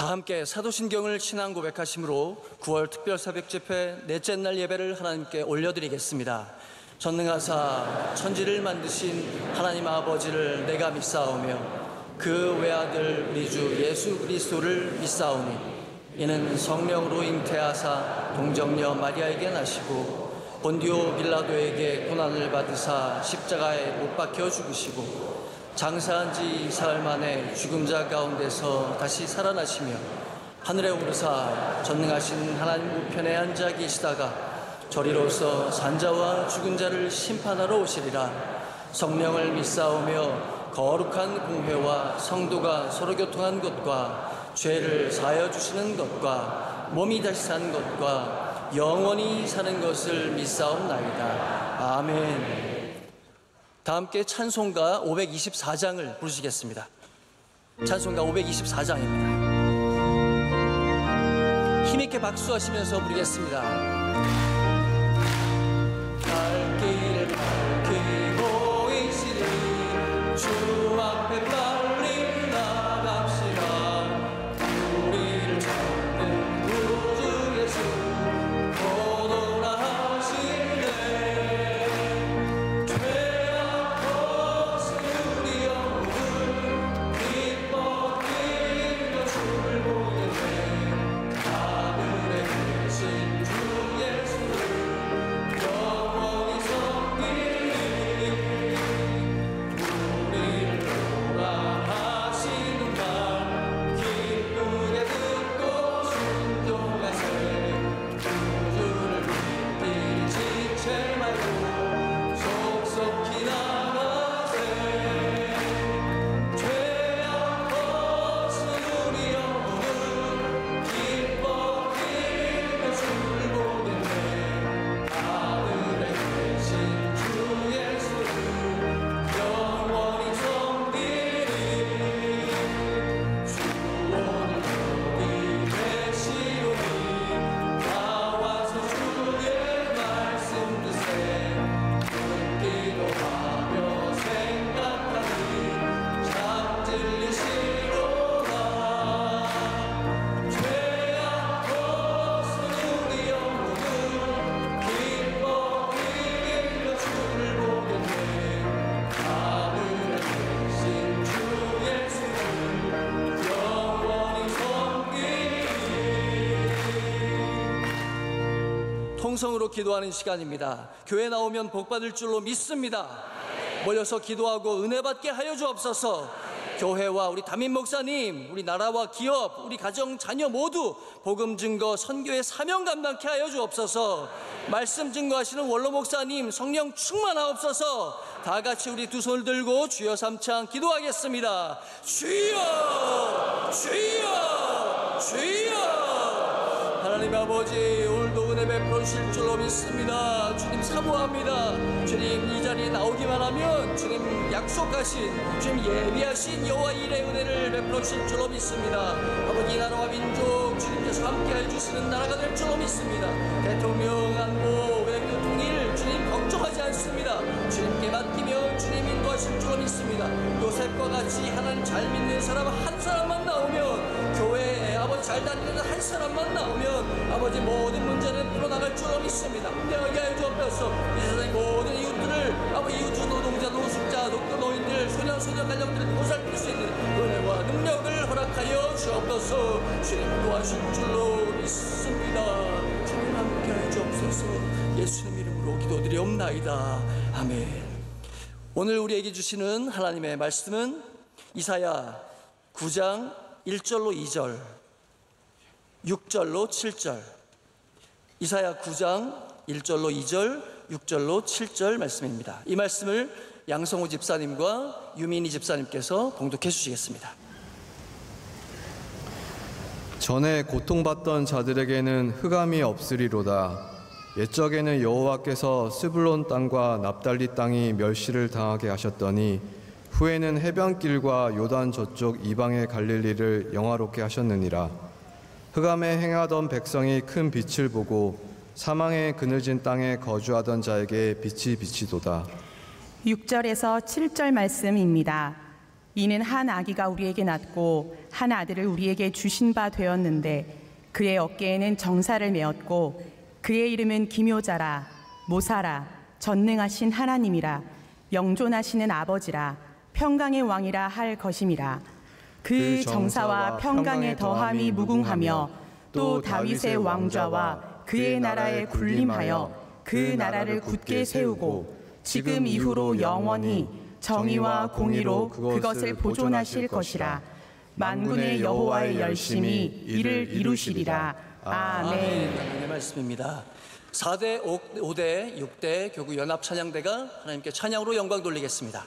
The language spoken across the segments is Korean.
다 함께 사도신경을 신앙 고백하심으로 9월 특별 새벽 집회 넷째 날 예배를 하나님께 올려드리겠습니다. 전능하사 천지를 만드신 하나님 아버지를 내가 믿사오며 그 외아들 우리 주 예수 그리스도를 믿사오니 이는 성령으로 잉태하사 동정녀 마리아에게 나시고 본디오 빌라도에게 고난을 받으사 십자가에 못 박혀 죽으시고 장사한 지 사흘 만에 죽은 자 가운데서 다시 살아나시며 하늘에 오르사 전능하신 하나님 우편에 앉아 계시다가 저리로서 산자와 죽은 자를 심판하러 오시리라. 성령을 믿사오며 거룩한 공회와 성도가 서로 교통한 것과 죄를 사하여 주시는 것과 몸이 다시 사는 것과 영원히 사는 것을 믿사옵나이다. 아멘. 다 함께 찬송가 524장을 부르시겠습니다. 찬송가 524장입니다. 힘있게 박수하시면서 부르겠습니다. 갈 길을 밝히고 있으니 주 앞에 빨리 나갑시다. 우리를 찾는 구주 예수 곧 오라 하시네. 죄악 벗은 우리 영혼을 기뻐 뛰며 주를 보겠네. 하늘에 계신 주 예수를 영원히 섬기리. 우리를 오라 하시는 말 기쁘게 듣고 순종하세. 구주를 믿기 지체 말고 속속히 나가세. 죄악 벗은 우리 영혼을 기뻐 뛰며 주를 보겠네. 하늘에 계신 주 예수를 영원히 섬기리. 주 오늘 여기 계시오니 나와서 주의 말씀 드세. 기도하며 생각하니 참 들리시로다. 죄악 벗은 우리 영혼을 기뻐 뛰며 주를 보겠네. 하늘에 계신 주 예수를 영원히 섬기리. 통성으로 기도하는 시간입니다. 교회 나오면 복 받을 줄로 믿습니다. 모여서 기도하고 은혜 받게 하여 주옵소서. 교회와 우리 담임 목사님, 우리 나라와 기업, 우리 가정, 자녀 모두 복음 증거, 선교의 사명 감당케 하여 주옵소서. 말씀 증거하시는 원로 목사님 성령 충만하옵소서. 다 같이 우리 두 손을 들고 주여 삼창 기도하겠습니다. 주여, 주여, 주여. 하나님 아버지, 오늘도 은혜 베풀어 주실 줄로 믿습니다. 주님 사모합니다. 주님 이 자리에 나오기만 하면 주님 약속하신, 주님 예비하신 여호와 일의 은혜를 베풀어 주실 줄로 믿습니다. 아버지, 나라와 민족 주님께서 함께해 주시는 나라가 될 줄로 믿습니다. 대통령 안보, 외교 통일 주님 걱정하지 않습니다. 주님께 맡기며 주님 인도하실 줄로 믿습니다. 요셉과 같이 하나님 잘 믿는 사람 한 사람만 나오면, 교회에 아버지 잘 다니는 한 사람만 나오면 아버지 모든 문제는 풀어나갈 줄로 믿습니다. 함께하게 하여 주옵소서. 이 세상의 모든 이웃들을, 아버지 이웃주 노동자, 노숙자, 독거 노인들, 소년 소녀 가정들을 보살필 수 있는 은혜와 능력을 허락하여 주옵소서. 주님 도와주실 줄로 믿습니다. 주님 함께하여 주옵소서. 예수님 이름으로 기도드리옵나이다. 아멘. 오늘 우리에게 주시는 하나님의 말씀은 이사야 9장 1절로 2절, 6절로 7절, 이사야 9장 1절로 2절, 6절로 7절 말씀입니다. 이 말씀을 양성호 집사님과 유민희 집사님께서 봉독해 주시겠습니다. 전에 고통받던 자들에게는 흑암이 없으리로다. 옛적에는 여호와께서 스불론 땅과 납달리 땅이 멸시를 당하게 하셨더니 후에는 해변길과 요단 저쪽 이방의 갈릴리를 영화롭게 하셨느니라. 흑암에 행하던 백성이 큰 빛을 보고 사망의 그늘진 땅에 거주하던 자에게 빛이 비치도다. 6절에서 7절 말씀입니다. 이는 한 아기가 우리에게 낳고 한 아들을 우리에게 주신 바 되었는데 그의 어깨에는 정사를 메었고 그의 이름은 기묘자라 모사라 전능하신 하나님이라 영존하시는 아버지라 평강의 왕이라 할 것임이라. 그 정사와 평강의 더함이 무궁하며 또 다윗의 왕좌와 그의 나라에 군림하여 그 나라를 굳게 세우고 지금 이후로 영원히 정의와 공의로 그것을 보존하실 것이라. 만군의 여호와의 열심히 이를 이루시리라. 아멘. 하나님의 말씀입니다. 4대, 5대, 6대 교구 연합 찬양대가 하나님께 찬양으로 영광 돌리겠습니다.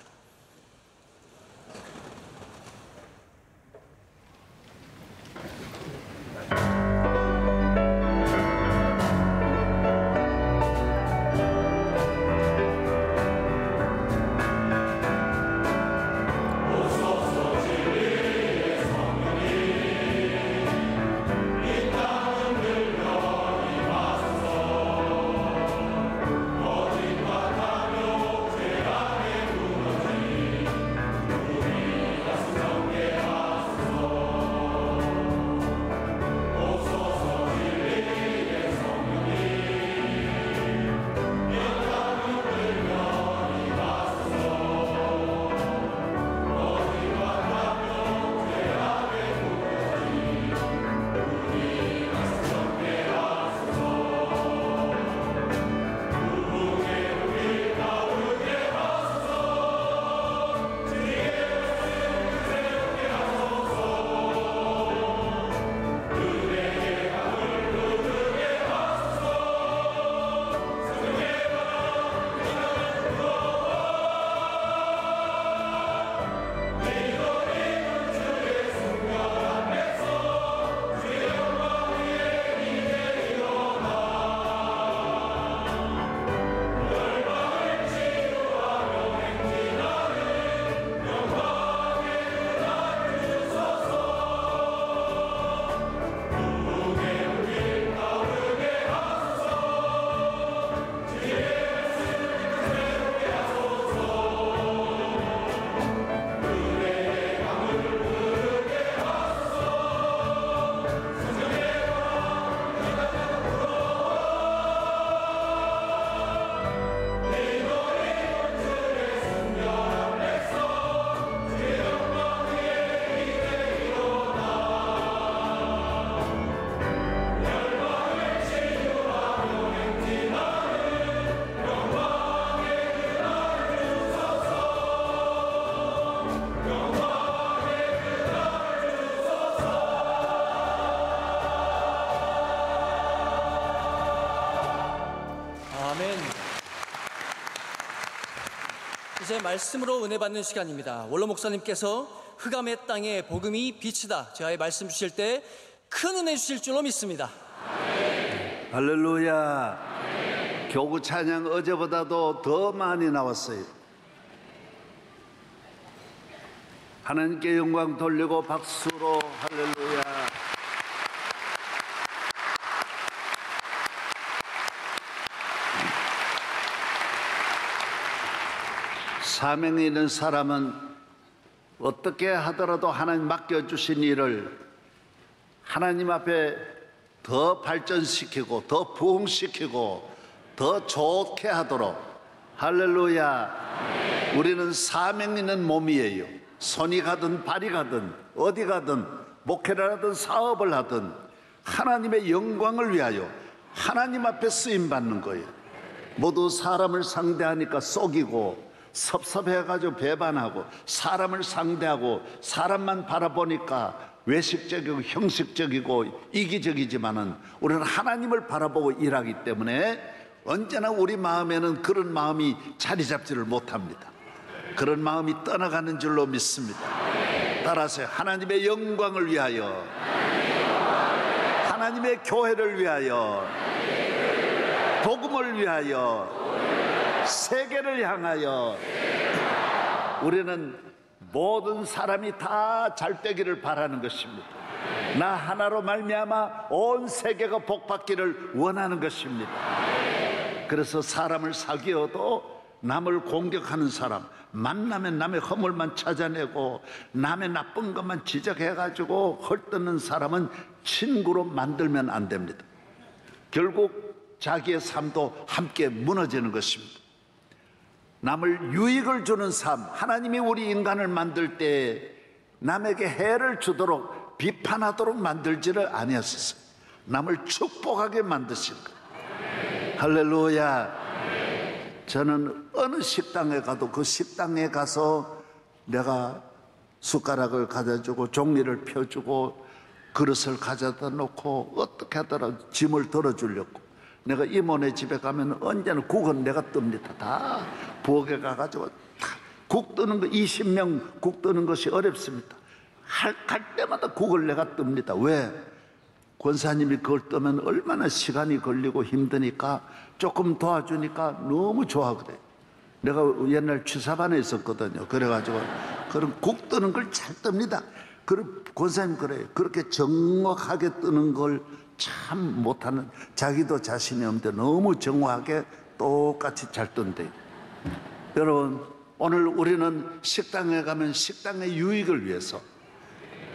이제 말씀으로 은혜 받는 시간입니다. 원로 목사님께서 흑암의 땅에 복음이 빛이다 제가 말씀 주실 때 큰 은혜 주실 줄로 믿습니다. 할렐루야. 교구 찬양 어제보다도 더 많이 나왔어요. 하나님께 영광 돌리고 박수로 할렐루야. 사명이 있는 사람은 어떻게 하더라도 하나님 맡겨주신 일을 하나님 앞에 더 발전시키고 더 부흥시키고 더 좋게 하도록 할렐루야. 우리는 사명 있는 몸이에요. 손이 가든 발이 가든 어디 가든 목회를 하든 사업을 하든 하나님의 영광을 위하여 하나님 앞에 쓰임받는 거예요. 모두 사람을 상대하니까 속이고 섭섭해가지고 배반하고 사람을 상대하고 사람만 바라보니까 외식적이고 형식적이고 이기적이지만은 우리는 하나님을 바라보고 일하기 때문에 언제나 우리 마음에는 그런 마음이 자리 잡지를 못합니다. 그런 마음이 떠나가는 줄로 믿습니다. 따라서 하나님의 영광을 위하여, 하나님의 교회를 위하여, 복음을 위하여, 세계를 향하여 우리는 모든 사람이 다 잘 되기를 바라는 것입니다. 나 하나로 말미암아 온 세계가 복받기를 원하는 것입니다. 그래서 사람을 사귀어도 남을 공격하는 사람, 만나면 남의 허물만 찾아내고 남의 나쁜 것만 지적해가지고 헐뜯는 사람은 친구로 만들면 안 됩니다. 결국 자기의 삶도 함께 무너지는 것입니다. 남을 유익을 주는 삶, 하나님이 우리 인간을 만들 때 남에게 해를 주도록 비판하도록 만들지를 아니하셨어요. 남을 축복하게 만드신 거예요. 할렐루야. 저는 어느 식당에 가도 그 식당에 가서 내가 숟가락을 가져주고 종이를 펴주고 그릇을 가져다 놓고 어떻게 하더라도 짐을 덜어주려고, 내가 이모네 집에 가면 언제나 국은 내가 뜹니다. 다 부엌에 가가지고 국 뜨는 거 20명 국 뜨는 것이 어렵습니다. 갈 때마다 국을 내가 뜹니다. 왜? 권사님이 그걸 뜨면 얼마나 시간이 걸리고 힘드니까 조금 도와주니까 너무 좋아 그래. 내가 옛날 취사반에 있었거든요. 그래가지고 그런 국 뜨는 걸 잘 뜹니다. 그럼 권사님 그래요. 그렇게 정확하게 뜨는 걸 참 못하는, 자기도 자신이 없는데 너무 정확하게 똑같이 잘 뜬대요. 여러분, 오늘 우리는 식당에 가면 식당의 유익을 위해서,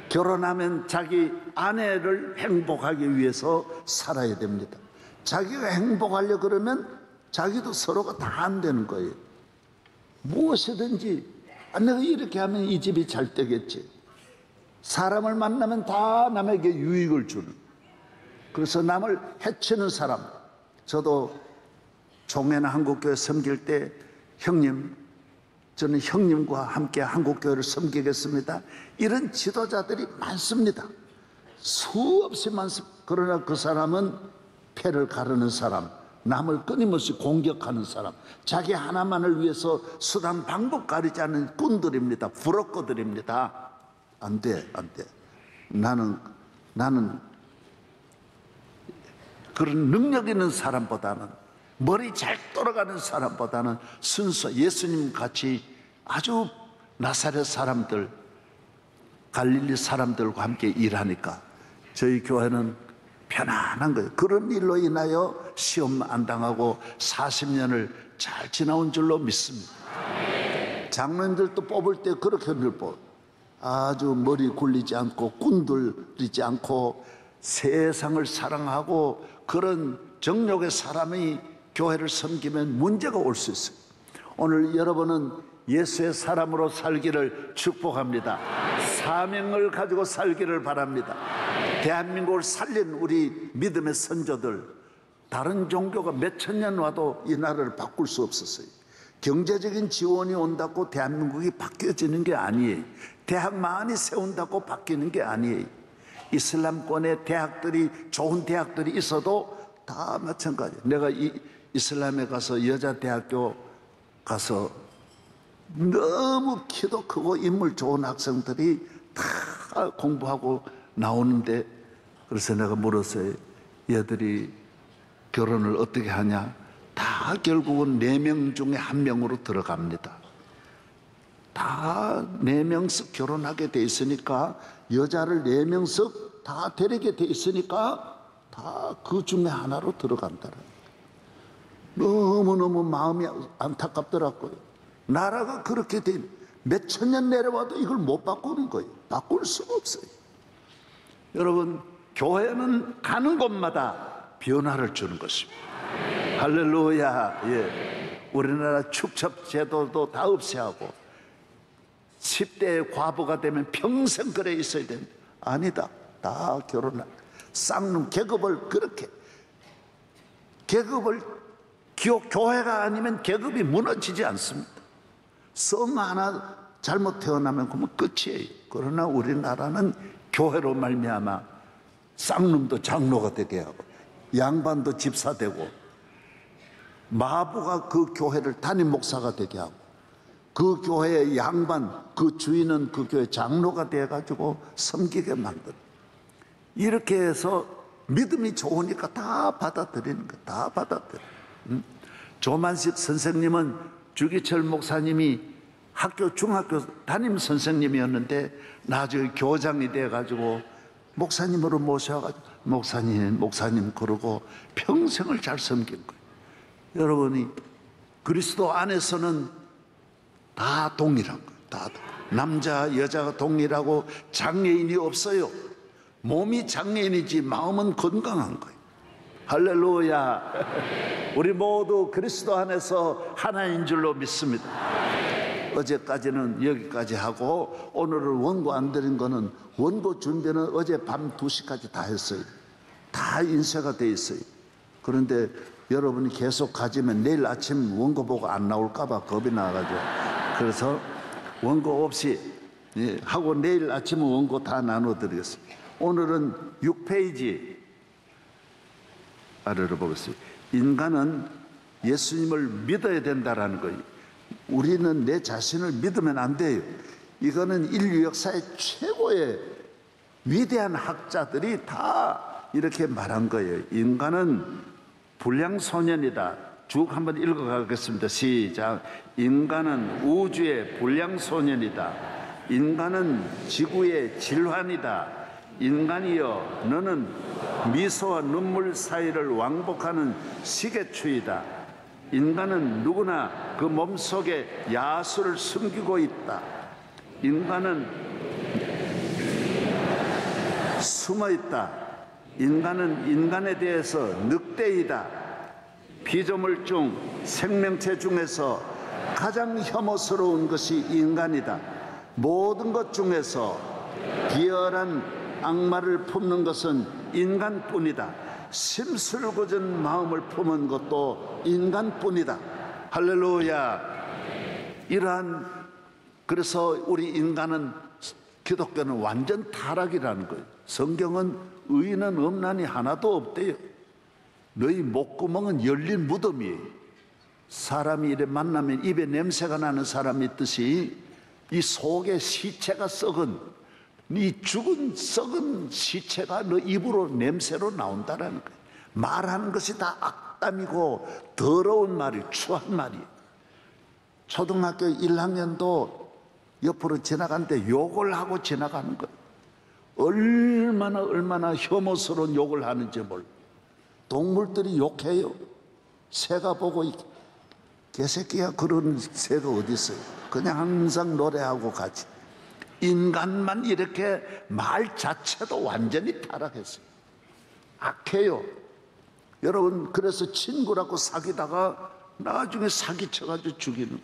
결혼하면 자기 아내를 행복하기 위해서 살아야 됩니다. 자기가 행복하려 그러면 자기도 서로가 다 안 되는 거예요. 무엇이든지 내가 이렇게 하면 이 집이 잘 되겠지. 사람을 만나면 다 남에게 유익을 주는, 그래서 남을 해치는 사람. 저도 종회나 한국교회 섬길 때 형님, 저는 형님과 함께 한국교회를 섬기겠습니다, 이런 지도자들이 많습니다. 수없이 많습니다. 그러나 그 사람은 패를 가르는 사람, 남을 끊임없이 공격하는 사람, 자기 하나만을 위해서 수단 방법 가리지 않는 꾼들입니다. 부럽고들입니다. 안 돼, 안 돼. 나는 그런 능력 있는 사람보다는, 머리 잘 돌아가는 사람보다는 순수 예수님 같이 아주 나사렛 사람들, 갈릴리 사람들과 함께 일하니까 저희 교회는 편안한 거예요. 그런 일로 인하여 시험 안 당하고 40년을 잘 지나온 줄로 믿습니다. 장로님들도 뽑을 때 그렇게 늘 뽑아요. 아주 머리 굴리지 않고 꾼들이지 않고 세상을 사랑하고 그런 정욕의 사람이 교회를 섬기면 문제가 올 수 있어요. 오늘 여러분은 예수의 사람으로 살기를 축복합니다. 사명을 가지고 살기를 바랍니다. 대한민국을 살린 우리 믿음의 선조들, 다른 종교가 몇천 년 와도 이 나라를 바꿀 수 없었어요. 경제적인 지원이 온다고 대한민국이 바뀌어지는 게 아니에요. 대학 많이 세운다고 바뀌는 게 아니에요. 이슬람권의 대학들이, 좋은 대학들이 있어도 다 마찬가지예요. 내가 이슬람에 가서, 여자 대학교 가서 너무 키도 크고 인물 좋은 학생들이 다 공부하고 나오는데, 그래서 내가 물었어요. 얘들이 결혼을 어떻게 하냐? 다 결국은 4명 중에 1명으로 들어갑니다. 다 4명씩 결혼하게 돼 있으니까, 여자를 4명씩 다 데리게 돼 있으니까 다 그 중에 하나로 들어간다는 거예요. 너무너무 마음이 안타깝더라고요. 나라가 그렇게 된, 몇천 년 내려와도 이걸 못 바꾸는 거예요. 바꿀 수가 없어요. 여러분, 교회는 가는 곳마다 변화를 주는 것입니다. 할렐루야. 예. 우리나라 축첩 제도도 다 없애하고 10대의 과부가 되면 평생 그래 있어야 된다. 아니다. 다 결혼할. 쌍놈 계급을 그렇게, 계급을, 교회가 아니면 계급이 무너지지 않습니다. 성 하나 잘못 태어나면 그러면 끝이에요. 그러나 우리나라는 교회로 말미암아 쌍놈도 장로가 되게 하고, 양반도 집사 되고, 마부가 그 교회를 담임 목사가 되게 하고, 그 교회의 양반, 그 주인은 그 교회 장로가 되어가지고 섬기게 만들어. 이렇게 해서 믿음이 좋으니까 다 받아들이는 거야. 다 받아들여. 조만식 선생님은 주기철 목사님이 중학교 담임 선생님이었는데 나중에 교장이 돼가지고 목사님으로 모셔가지고 목사님 그러고 평생을 잘 섬긴 거예요. 여러분이 그리스도 안에서는 다 동일한 거예요. 다 남자 여자가 동일하고 장애인이 없어요. 몸이 장애인이지 마음은 건강한 거예요. 할렐루야. 우리 모두 그리스도 안에서 하나인 줄로 믿습니다. 어제까지는 여기까지 하고 오늘은 원고 안 드린 거는 원고 준비는 어제 밤 2시까지 다 했어요. 다 인쇄가 돼 있어요. 그런데 여러분이 계속 가지면 내일 아침 원고 보고 안 나올까 봐 겁이 나가지고 그래서 원고 없이 하고 내일 아침은 원고 다 나눠 드리겠습니다. 오늘은 6페이지 아래로 보겠습니다. 인간은 예수님을 믿어야 된다라는 거예요. 우리는 내 자신을 믿으면 안 돼요. 이거는 인류 역사의 최고의 위대한 학자들이 다 이렇게 말한 거예요. 인간은 불량소년이다. 쭉 한번 읽어가겠습니다. 시작. 인간은 우주의 불량소년이다. 인간은 지구의 질환이다. 인간이여 너는 미소와 눈물 사이를 왕복하는 시계추이다. 인간은 누구나 그 몸속에 야수를 숨기고 있다. 인간은 숨어 있다. 인간은 인간에 대해서 늑대이다. 피조물중 생명체 중에서 가장 혐오스러운 것이 인간이다. 모든 것 중에서 비열한 악마를 품는 것은 인간뿐이다. 심술궂은 마음을 품은 것도 인간뿐이다. 할렐루야. 이러한 그래서 우리 인간은 기독교는 완전 타락이라는 거예요. 성경은 의인은 없나니 하나도 없대요. 너희 목구멍은 열린 무덤이에요. 사람이 이래 만나면 입에 냄새가 나는 사람이 있듯이 이 속에 시체가 썩은 이 죽은 썩은 시체가 너 입으로 냄새로 나온다라는 거예요. 말하는 것이 다 악담이고 더러운 말이 추한 말이에요. 초등학교 1학년도 옆으로 지나가는데 욕을 하고 지나가는 거예요. 얼마나 혐오스러운 욕을 하는지 몰라. 동물들이 욕해요. 새가 보고 개새끼야 그런 새가 어디 있어요. 그냥 항상 노래하고 가지. 인간만 이렇게 말 자체도 완전히 타락했어요. 악해요. 여러분 그래서 친구라고 사귀다가 나중에 사기쳐가지고 죽이는 거예요.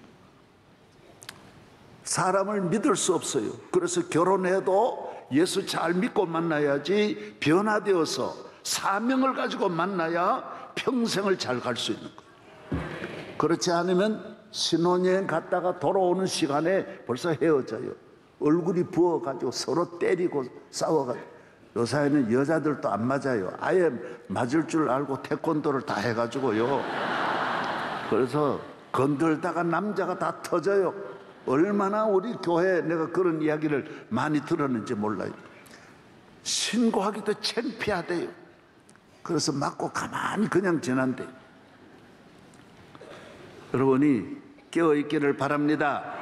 사람을 믿을 수 없어요. 그래서 결혼해도 예수 잘 믿고 만나야지 변화되어서 사명을 가지고 만나야 평생을 잘 갈 수 있는 거예요. 그렇지 않으면 신혼여행 갔다가 돌아오는 시간에 벌써 헤어져요. 얼굴이 부어가지고 서로 때리고 싸워가지고. 요사이는 여자들도 안 맞아요. 아예 맞을 줄 알고 태권도를 다 해가지고요. 그래서 건들다가 남자가 다 터져요. 얼마나 우리 교회에 내가 그런 이야기를 많이 들었는지 몰라요. 신고하기도 창피하대요. 그래서 맞고 가만히 그냥 지난대요. 여러분이 깨어있기를 바랍니다.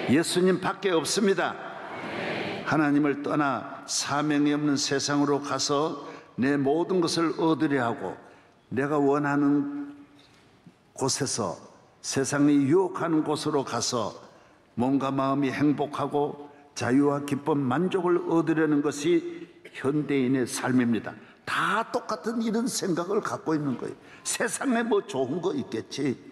예수님 밖에 없습니다. 하나님을 떠나 사명이 없는 세상으로 가서 내 모든 것을 얻으려 하고 내가 원하는 곳에서 세상이 유혹하는 곳으로 가서 몸과 마음이 행복하고 자유와 기쁨, 만족을 얻으려는 것이 현대인의 삶입니다. 다 똑같은 이런 생각을 갖고 있는 거예요. 세상에 뭐 좋은 거 있겠지.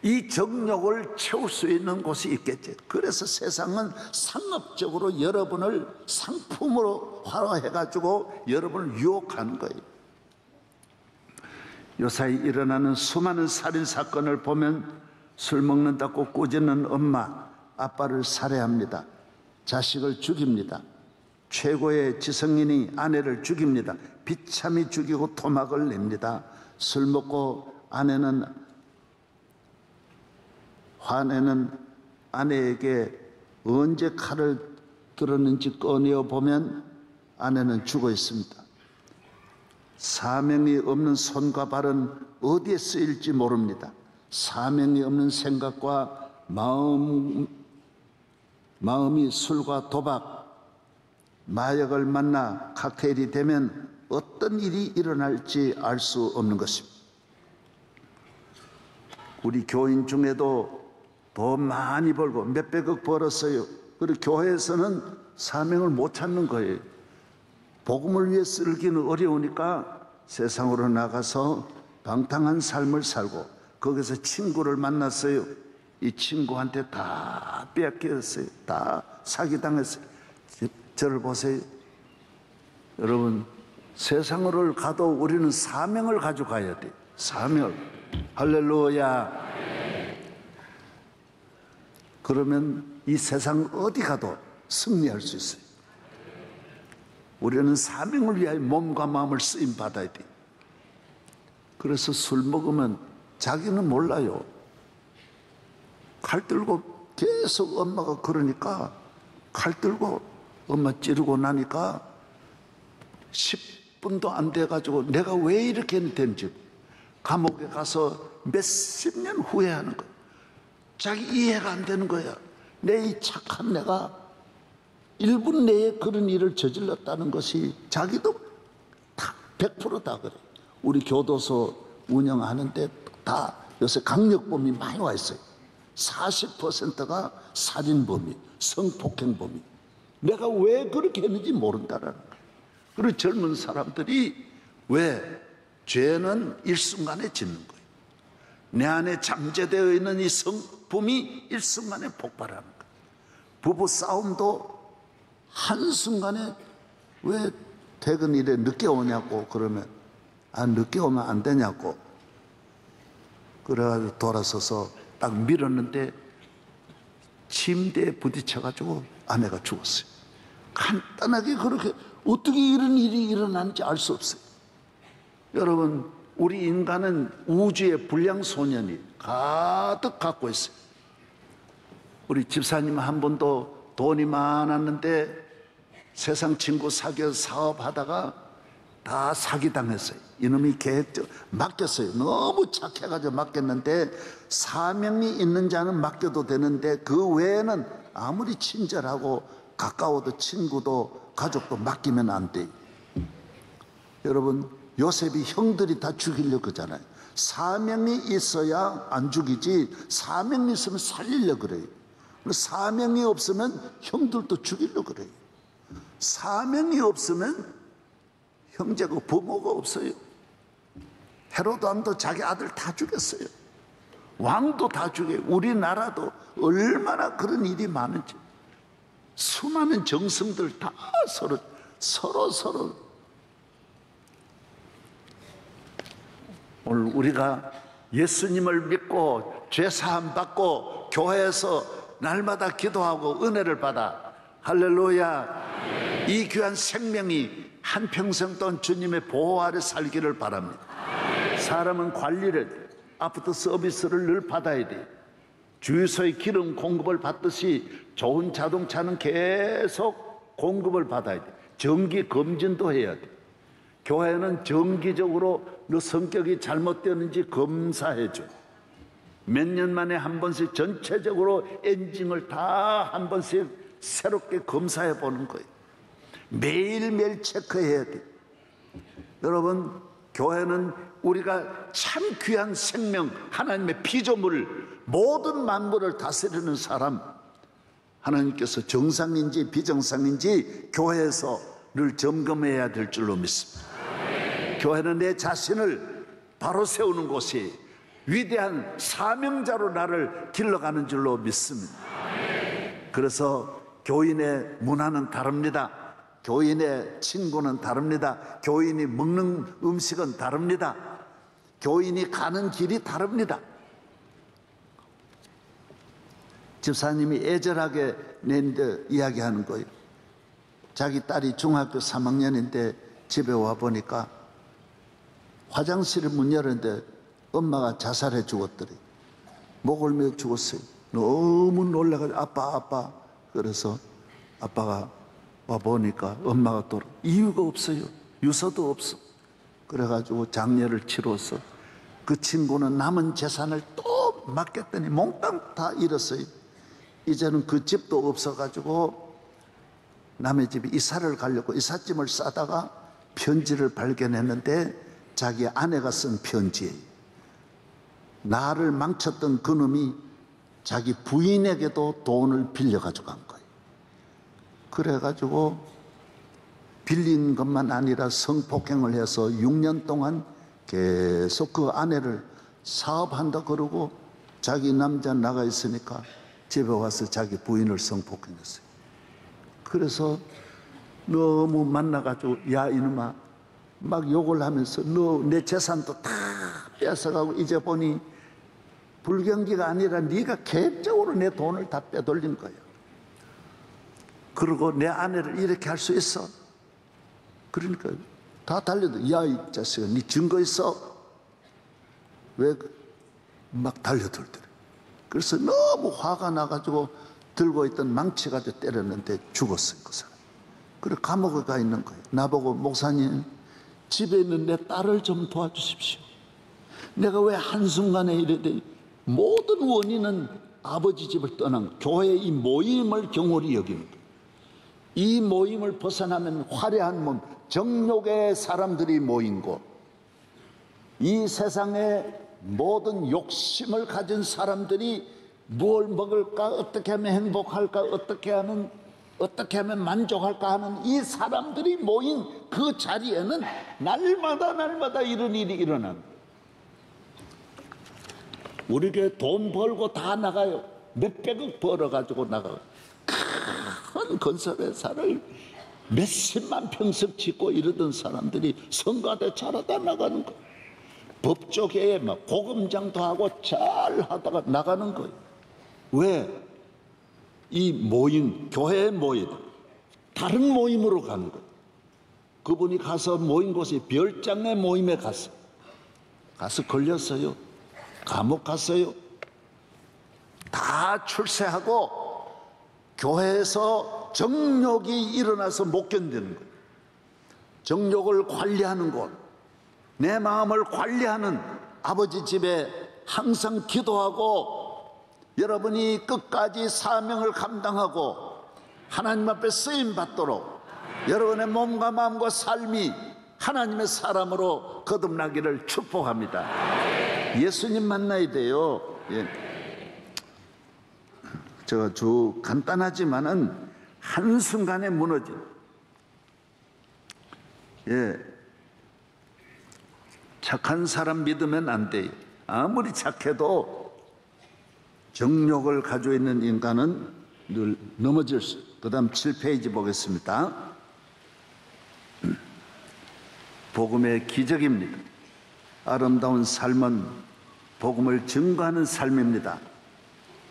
이 정욕을 채울 수 있는 곳이 있겠지. 그래서 세상은 상업적으로 여러분을 상품으로 활용해가지고 여러분을 유혹하는 거예요. 요사이 일어나는 수많은 살인사건을 보면 술 먹는다고 꾸짖는 엄마, 아빠를 살해합니다. 자식을 죽입니다. 최고의 지성인이 아내를 죽입니다. 비참히 죽이고 토막을 냅니다. 술 먹고 화내는 아내에게 언제 칼을 들었는지 꺼내어 보면 아내는 죽어 있습니다. 사명이 없는 손과 발은 어디에 쓰일지 모릅니다. 사명이 없는 생각과 마음이 술과 도박, 마약을 만나 칵테일이 되면 어떤 일이 일어날지 알 수 없는 것입니다. 우리 교인 중에도 돈 많이 벌고 몇백억 벌었어요. 그리고 교회에서는 사명을 못 찾는 거예요. 복음을 위해 쓰기는 어려우니까 세상으로 나가서 방탕한 삶을 살고 거기서 친구를 만났어요. 이 친구한테 다 빼앗겼어요. 다 사기당했어요. 저를 보세요. 여러분, 세상으로 가도 우리는 사명을 가지고 가야 돼. 사명. 할렐루야. 그러면 이 세상 어디 가도 승리할 수 있어요. 우리는 사명을 위하여 몸과 마음을 쓰임 받아야 돼. 그래서 술 먹으면 자기는 몰라요. 칼 들고 계속 엄마가 그러니까 칼 들고 엄마 찌르고 나니까 10분도 안 돼가지고 내가 왜 이렇게 됐는지 감옥에 가서 몇십 년 후회하는 거야. 자기 이해가 안 되는 거야. 내 이 착한 내가 1분 내에 그런 일을 저질렀다는 것이 자기도 다 100%다 그래. 우리 교도소 운영하는데 다 요새 강력범이 많이 와 있어요. 40%가 살인범이, 성폭행범이. 내가 왜 그렇게 했는지 모른다라는 거예요. 그리고 젊은 사람들이 왜 죄는 일순간에 짓는 거예요. 내 안에 잠재되어 있는 이 성품이 일순간에 폭발하는 거예요. 부부 싸움도 한순간에 왜 퇴근 일에 늦게 오냐고 그러면 늦게 오면 안 되냐고 그래가지고 돌아서서 딱 밀었는데 침대에 부딪혀가지고 아내가 죽었어요. 간단하게 그렇게 어떻게 이런 일이 일어나는지 알 수 없어요. 여러분, 우리 인간은 우주의 불량소년이 가득 갖고 있어요. 우리 집사님 한 분도 돈이 많았는데 세상 친구 사귀어서 사업하다가 다 사기당했어요. 이놈이 계획적 맡겼어요. 너무 착해가지고 맡겼는데 사명이 있는 자는 맡겨도 되는데 그 외에는 아무리 친절하고 가까워도 친구도 가족도 맡기면 안 돼요. 여러분, 요셉이 형들이 다 죽이려고 그러잖아요. 사명이 있어야 안 죽이지 사명이 있으면 살리려고 그래요. 사명이 없으면 형들도 죽이려고 그래요. 사명이 없으면 형제가 부모가 없어요. 헤로드 왕도 자기 아들 다 죽였어요. 왕도 다 죽여요. 우리나라도 얼마나 그런 일이 많은지. 수많은 정승들 다 서로 오늘 우리가 예수님을 믿고 죄사함 받고 교회에서 날마다 기도하고 은혜를 받아 할렐루야. 이 귀한 생명이 한평생 동안 주님의 보호 아래 살기를 바랍니다. 사람은 관리를 아프터 서비스를 늘 받아야 돼. 주유소의 기름 공급을 받듯이 좋은 자동차는 계속 공급을 받아야 돼. 정기 검진도 해야 돼. 교회는 정기적으로 너 성격이 잘못되었는지 검사해 줘. 몇 년 만에 한 번씩 전체적으로 엔진을 다 한 번씩 새롭게 검사해 보는 거예요. 매일매일 체크해야 돼. 여러분, 교회는 우리가 참 귀한 생명, 하나님의 피조물, 모든 만물을 다스리는 사람, 하나님께서 정상인지 비정상인지 교회에서 늘 점검해야 될 줄로 믿습니다. 교회는 내 자신을 바로 세우는 곳이 위대한 사명자로 나를 길러가는 줄로 믿습니다. 그래서 교인의 문화는 다릅니다. 교인의 친구는 다릅니다. 교인이 먹는 음식은 다릅니다. 교인이 가는 길이 다릅니다. 집사님이 애절하게 내는데 이야기하는 거예요. 자기 딸이 중학교 3학년인데 집에 와 보니까 화장실 문 열었는데 엄마가 자살해 죽었더래. 목을 메어 죽었어요. 너무 놀라가지고 아빠 그래서 아빠가 와 보니까 엄마가 또 이유가 없어요. 유서도 없어. 그래가지고 장례를 치러서 그 친구는 남은 재산을 또 맡겼더니 몽땅 다 잃었어요. 이제는 그 집도 없어가지고 남의 집에 이사를 가려고 이삿짐을 싸다가 편지를 발견했는데 자기 아내가 쓴 편지예요. 나를 망쳤던 그놈이 자기 부인에게도 돈을 빌려가지고 간 거예요. 그래가지고 빌린 것만 아니라 성폭행을 해서 6년 동안 계속 그 아내를 사업한다 그러고 자기 남자 나가 있으니까 집에 와서 자기 부인을 성폭행했어요. 그래서 너무 만나가지고 야 이놈아 막 욕을 하면서 너 내 재산도 다 뺏어가고 이제 보니 불경기가 아니라 네가 계획적으로 내 돈을 다 빼돌린 거야. 그리고 내 아내를 이렇게 할 수 있어? 그러니까 다 달려도 야 이 자식아 네 증거 있어? 왜 막 달려들더래. 그래서 너무 화가 나가지고 들고 있던 망치 가지고 때렸는데 죽었어요 그 사람. 그래 감옥에 가 있는 거예요. 나보고 목사님 집에 있는 내 딸을 좀 도와주십시오. 내가 왜 한순간에 이래 모든 원인은 아버지 집을 떠난 교회의 이 모임을 경홀히 여기는 거예요. 이 모임을 벗어나면 화려한 몸, 정욕의 사람들이 모인 곳, 이 세상에 모든 욕심을 가진 사람들이 무엇을 먹을까, 어떻게 하면 행복할까, 어떻게 하면 만족할까 하는 이 사람들이 모인 그 자리에는 날마다 이런 일이 일어납니다. 우리 교회 돈 벌고 다 나가요. 몇백억 벌어가지고 나가요. 큰 건설회사를 몇십만 평씩 짓고 이러던 사람들이 성가대 잘하다 나가는 거예요. 법조계에 막 고검장도 하고 잘 하다가 나가는 거예요. 왜? 이 모임, 교회의 모임, 다른 모임으로 가는 거예요. 그분이 가서 모인 곳이 별장의 모임에 가서 걸렸어요. 감옥 갔어요. 다 출세하고 교회에서 정욕이 일어나서 못 견디는 거예요. 정욕을 관리하는 곳, 내 마음을 관리하는 아버지 집에 항상 기도하고 여러분이 끝까지 사명을 감당하고 하나님 앞에 쓰임 받도록 여러분의 몸과 마음과 삶이 하나님의 사람으로 거듭나기를 축복합니다. 예수님 만나야 돼요. 예. 제가 주 간단하지만은 한순간에 무너진, 예, 착한 사람 믿으면 안 돼요. 아무리 착해도 정욕을 가지고 있는 인간은 늘 넘어질 수. 그 다음 7페이지 보겠습니다. 복음의 기적입니다. 아름다운 삶은 복음을 증거하는 삶입니다.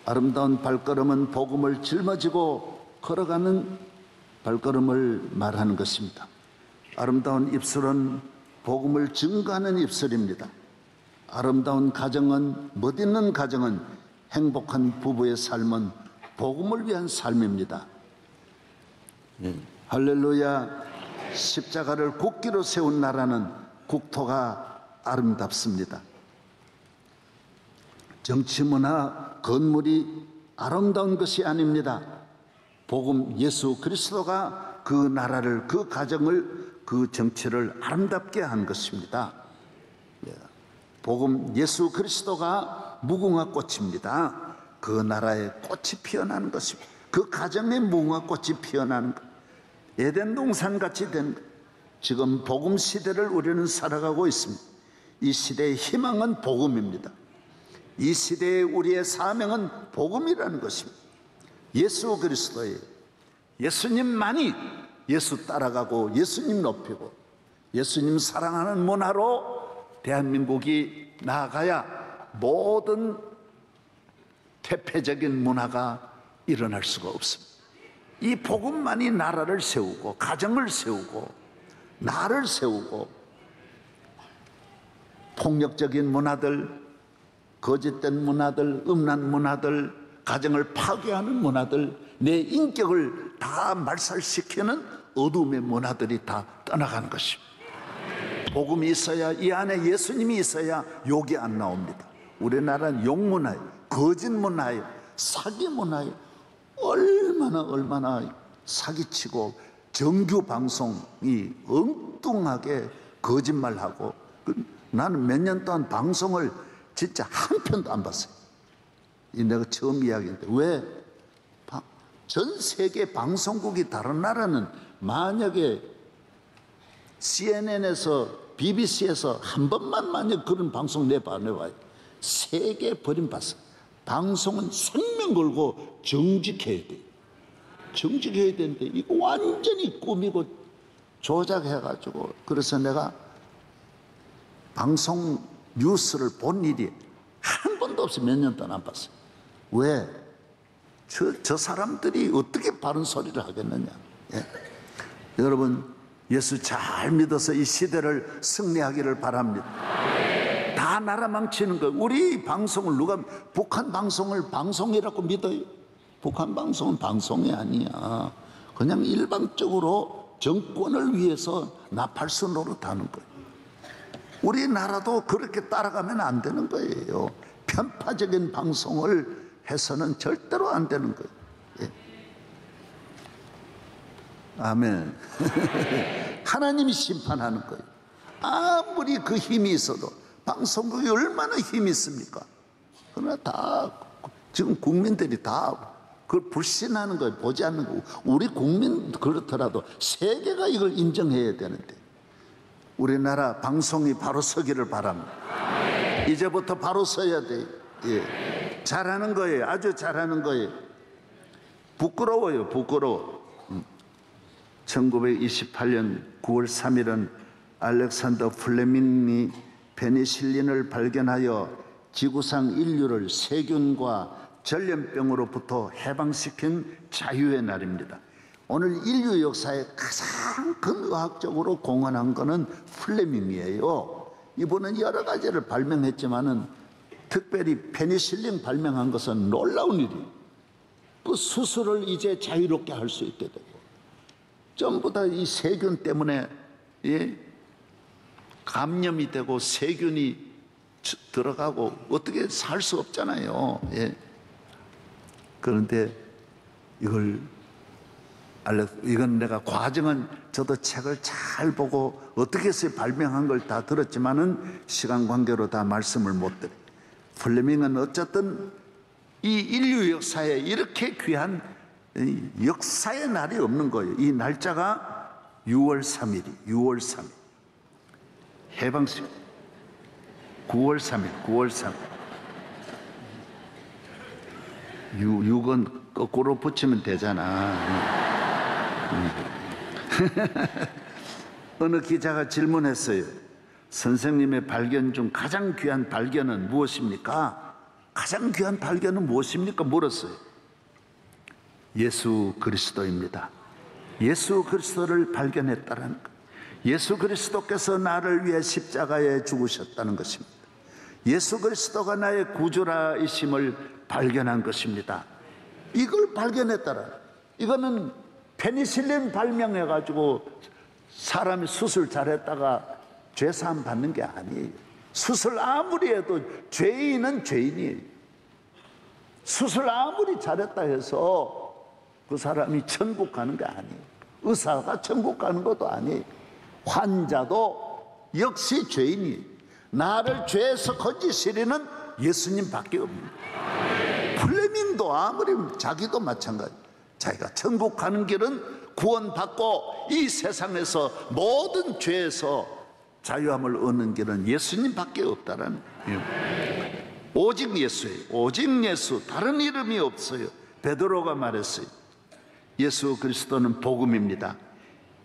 아름다운 발걸음은 복음을 짊어지고 걸어가는 발걸음을 말하는 것입니다. 아름다운 입술은 복음을 증거하는 입술입니다. 아름다운 가정은, 멋있는 가정은, 행복한 부부의 삶은 복음을 위한 삶입니다. 할렐루야. 십자가를 국기로 세운 나라는 국토가 아름답습니다. 정치, 문화, 건물이 아름다운 것이 아닙니다. 복음 예수 그리스도가 그 나라를, 그 가정을, 그 정치를 아름답게 한 것입니다. 복음 예수 그리스도가 무궁화 꽃입니다. 그 나라에 꽃이 피어나는 것입니다. 그 가정에 무궁화 꽃이 피어나는 것. 에덴 동산같이 된 것. 지금 복음 시대를 우리는 살아가고 있습니다. 이 시대의 희망은 복음입니다. 이 시대의 우리의 사명은 복음이라는 것입니다. 예수 그리스도의, 예수님만이 예수 따라가고 예수님 높이고 예수님 사랑하는 문화로 대한민국이 나아가야 모든 퇴폐적인 문화가 일어날 수가 없습니다. 이 복음만이 나라를 세우고 가정을 세우고 나를 세우고 폭력적인 문화들, 거짓된 문화들, 음란 문화들, 가정을 파괴하는 문화들, 내 인격을 다 말살시키는 어둠의 문화들이 다 떠나가는 것입니다. 복음이 있어야, 이 안에 예수님이 있어야 욕이 안 나옵니다. 우리나라는 욕 문화예요, 거짓 문화예요, 사기 문화예요. 얼마나 사기치고 정규 방송이 엉뚱하게 거짓말하고, 나는 몇 년 동안 방송을 진짜 한 편도 안 봤어요. 이 내가 처음 이야기인데 왜? 전 세계 방송국이 다른 나라는 만약에 CNN에서 BBC에서 한 번만 만약 그런 방송 내봐요. 세계 버림받아. 방송은 생명 걸고 정직해야 돼. 정직해야 되는데 이거 완전히 꾸미고 조작해가지고, 그래서 내가 방송 뉴스를 본 일이 한 번도 없어. 몇 년 동안 안 봤어요. 왜? 저 사람들이 어떻게 바른 소리를 하겠느냐. 예. 여러분, 예수 잘 믿어서 이 시대를 승리하기를 바랍니다. 다 나라 망치는 거예요. 우리 방송을 누가 북한 방송을 방송이라고 믿어요? 북한 방송은 방송이 아니야. 그냥 일방적으로 정권을 위해서 나팔수 노릇하는 거예요. 우리나라도 그렇게 따라가면 안 되는 거예요. 편파적인 방송을 해서는 절대로 안 되는 거예요. 예. 아멘. 하나님이 심판하는 거예요. 아무리 그 힘이 있어도, 방송국이 얼마나 힘이 있습니까? 그러나 다 지금 국민들이 다 그걸 불신하는 거예요. 보지 않는 거고. 우리 국민 그렇더라도 세계가 이걸 인정해야 되는데, 우리나라 방송이 바로 서기를 바랍니다. 이제부터 바로 서야 돼요. 예. 잘하는 거예요. 아주 잘하는 거예요. 부끄러워요. 부끄러워. 1928년 9월 3일은 알렉산더 플레밍이 페니실린을 발견하여 지구상 인류를 세균과 전염병으로부터 해방시킨 자유의 날입니다. 오늘 인류 역사에 가장 큰 의학적으로 공헌한 것은 플레밍이에요. 이분은 여러 가지를 발명했지만은 특별히 페니실린 발명한 것은 놀라운 일이에요. 그 수술을 이제 자유롭게 할 수 있게 되고, 전부 다 이 세균 때문에, 예? 감염이 되고 세균이 들어가고 어떻게 살 수 없잖아요. 예? 그런데 이건 내가 과정은 저도 책을 잘 보고 어떻게 해서 발명한 걸 다 들었지만은 시간 관계로 다 말씀을 못 드려요. 플레밍은 어쨌든 이 인류 역사에 이렇게 귀한 역사의 날이 없는 거예요. 이 날짜가 6월 3일이 6월 3일 해방식 9월 3일 9월 3일 6은 거꾸로 붙이면 되잖아. 어느 기자가 질문했어요. 선생님의 발견 중 가장 귀한 발견은 무엇입니까? 가장 귀한 발견은 무엇입니까? 물었어요. 예수 그리스도입니다. 예수 그리스도를 발견했다는 것. 예수 그리스도께서 나를 위해 십자가에 죽으셨다는 것입니다. 예수 그리스도가 나의 구주라이심을 발견한 것입니다. 이걸 발견했다라. 이거는 페니실린 발명해가지고 사람이 수술 잘했다가 죄사함 받는 게 아니에요. 수술 아무리 해도 죄인은 죄인이에요. 수술 아무리 잘했다 해서 그 사람이 천국 가는 게 아니에요. 의사가 천국 가는 것도 아니에요. 환자도 역시 죄인이에요. 나를 죄에서 건지시리는 예수님밖에 없습니다. 플레밍도 아무리 자기도 마찬가지. 자기가 천국 가는 길은 구원받고 이 세상에서 모든 죄에서 자유함을 얻는 길은 예수님밖에 없다라는 거예요. 오직 예수예요. 오직 예수. 다른 이름이 없어요. 베드로가 말했어요. 예수 그리스도는 복음입니다.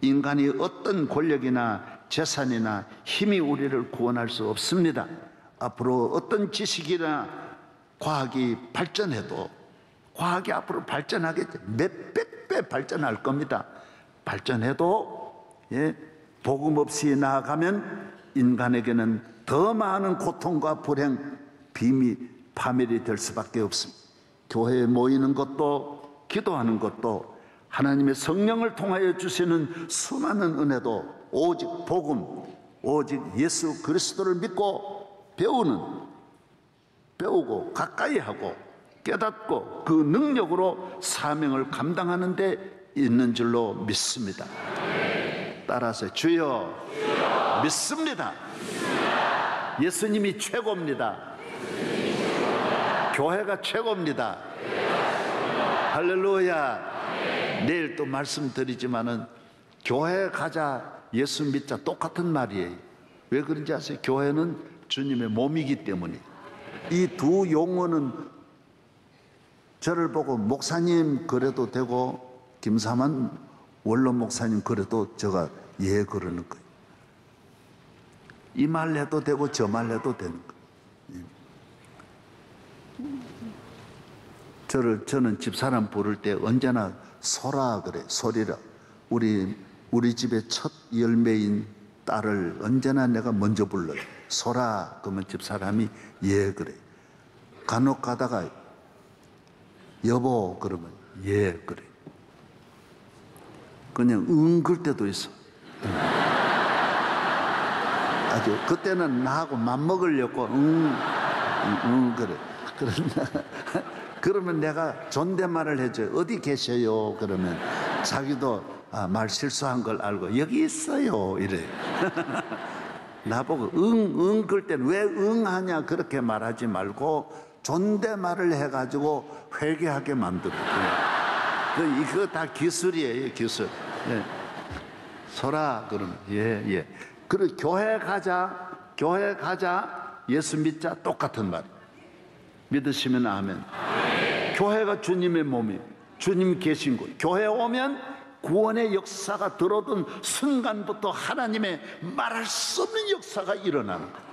인간이 어떤 권력이나 재산이나 힘이 우리를 구원할 수 없습니다. 앞으로 어떤 지식이나 과학이 발전해도, 과학이 앞으로 발전하겠죠. 몇백 배 발전할 겁니다. 발전해도, 예, 복음 없이 나아가면 인간에게는 더 많은 고통과 불행, 파멸이 될 수밖에 없습니다. 교회에 모이는 것도, 기도하는 것도, 하나님의 성령을 통하여 주시는 수많은 은혜도 오직 복음, 오직 예수 그리스도를 믿고 배우고 가까이 하고 깨닫고 그 능력으로 사명을 감당하는 데 있는 줄로 믿습니다. 따라서 주여 믿습니다. 예수님이 최고입니다. 교회가 최고입니다. 할렐루야. 내일 또 말씀드리지만은 교회 가자, 예수 믿자 똑같은 말이에요. 왜 그런지 아세요? 교회는 주님의 몸이기 때문에. 이 두 용어는 저를 보고 목사님 그래도 되고 김사만 원로 목사님 그래도 제가 예 그러는 거예요. 이 말 해도 되고 저 말 해도 되는 거예요. 저는 집사람 부를 때 언제나 소라 그래. 소리라. 우리 집의 첫 열매인 딸을 언제나 내가 먼저 불러요. 소라 그러면 집사람이 예 그래. 간혹 가다가 여보 그러면 예 그래. 그냥 응 그럴 때도 있어. 아주 그때는 나하고 맘먹으려고 응 그래. 그러면 내가 존댓말을 해줘요. 어디 계셔요? 그러면 자기도 말 실수한 걸 알고 여기 있어요 이래. 나보고 응 그럴 때는 왜 응하냐 그렇게 말하지 말고 존댓말을 해가지고 회개하게 만들어요. 이거 다 기술이에요, 기술. 네. 소라 그러면 예. 그리고 교회 가자 예수 믿자 똑같은 말. 믿으시면 아멘. 교회가 주님의 몸이 주님 계신 곳. 교회 오면 구원의 역사가 들어오던 순간부터 하나님의 말할 수 없는 역사가 일어나는 거예요.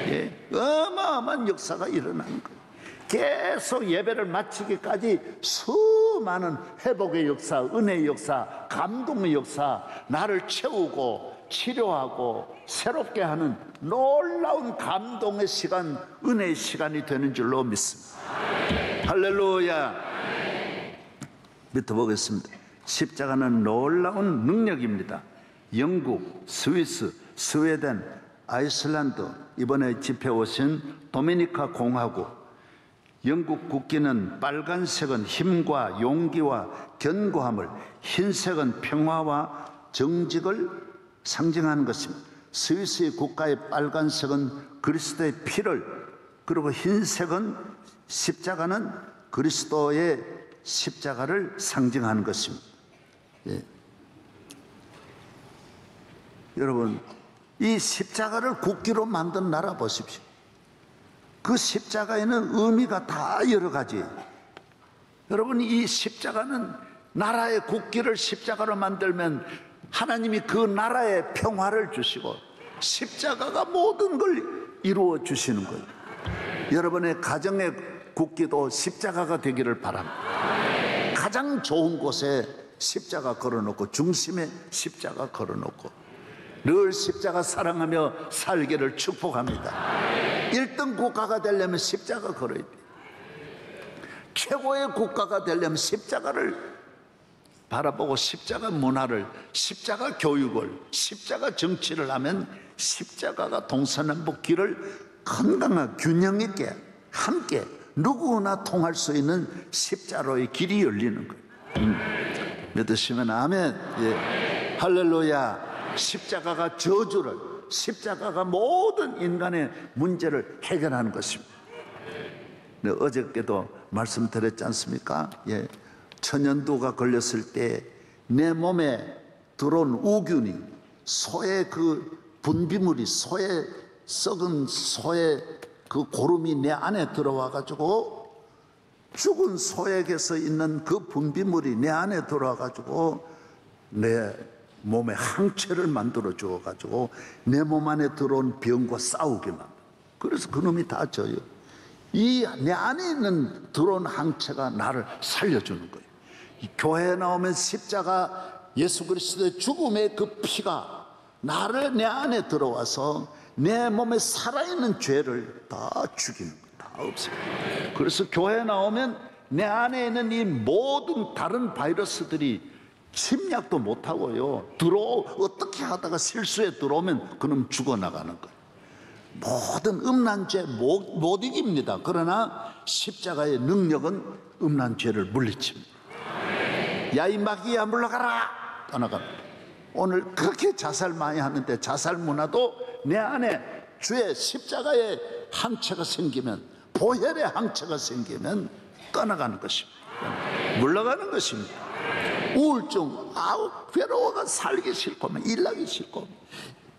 예, 어마어마한 역사가 일어나는 거예요. 계속 예배를 마치기까지 수많은 회복의 역사, 은혜의 역사, 감동의 역사, 나를 채우고 치료하고 새롭게 하는 놀라운 감동의 시간, 은혜의 시간이 되는 줄로 믿습니다. 할렐루야. 밑에 보겠습니다. 십자가는 놀라운 능력입니다. 영국, 스위스, 스웨덴, 아이슬란드, 이번에 집회 오신 도미니카 공화국, 영국 국기는 빨간색은 힘과 용기와 견고함을, 흰색은 평화와 정직을 상징하는 것입니다. 스위스의 국가의 빨간색은 그리스도의 피를, 그리고 흰색은 십자가는 그리스도의 십자가를 상징하는 것입니다. 예. 여러분, 이 십자가를 국기로 만든 나라 보십시오. 그 십자가에는 의미가 다 여러 가지. 여러분, 이 십자가는 나라의 국기를 십자가로 만들면 하나님이 그 나라에 평화를 주시고 십자가가 모든 걸 이루어 주시는 거예요. 여러분의 가정의 국기도 십자가가 되기를 바랍니다. 가장 좋은 곳에 십자가 걸어놓고, 중심에 십자가 걸어놓고 늘 십자가 사랑하며 살기를 축복합니다. 1등 국가가 되려면 십자가 걸어야 돼요. 최고의 국가가 되려면 십자가를 바라보고 십자가 문화를, 십자가 교육을, 십자가 정치를 하면 십자가가 동서남북 길을 건강한 균형 있게 함께 누구나 통할 수 있는 십자로의 길이 열리는 거예요. 믿으시면 아멘. 예. 할렐루야. 십자가가 저주를, 십자가가 모든 인간의 문제를 해결하는 것입니다. 네, 어저께도 말씀드렸지 않습니까? 예. 천연두가 걸렸을 때 내 몸에 들어온 우균이, 소의 그 분비물이, 썩은 소의 그 고름이 내 안에 들어와 가지고, 죽은 소에게서 있는 그 분비물이 내 안에 들어와 가지고 내 몸에 항체를 만들어 주어 가지고 내 몸 안에 들어온 병과 싸우게 만들어. 그래서 그놈이 다 져요. 이 내 안에 있는 들어온 항체가 나를 살려주는 거예요. 이 교회에 나오면 십자가, 예수 그리스도의 죽음의 그 피가 나를 내 안에 들어와서 내 몸에 살아있는 죄를 다 죽이는 거예요. 다 없애요. 그래서 교회에 나오면 내 안에 있는 이 모든 다른 바이러스들이 침략도 못하고요, 어떻게 하다가 실수에 들어오면 그놈 죽어나가는 거예요. 모든 음란죄 못 이깁니다. 그러나 십자가의 능력은 음란죄를 물리칩니다. 야, 이 마귀야 물러가라, 떠나갑니다. 오늘 그렇게 자살 많이 하는데 자살 문화도 내 안에 주의 십자가의 항체가 생기면, 보혈의 항체가 생기면 떠나가는 것입니다. 물러가는 것입니다. 우울증, 괴로워가 살기 싫고 일하기 싫고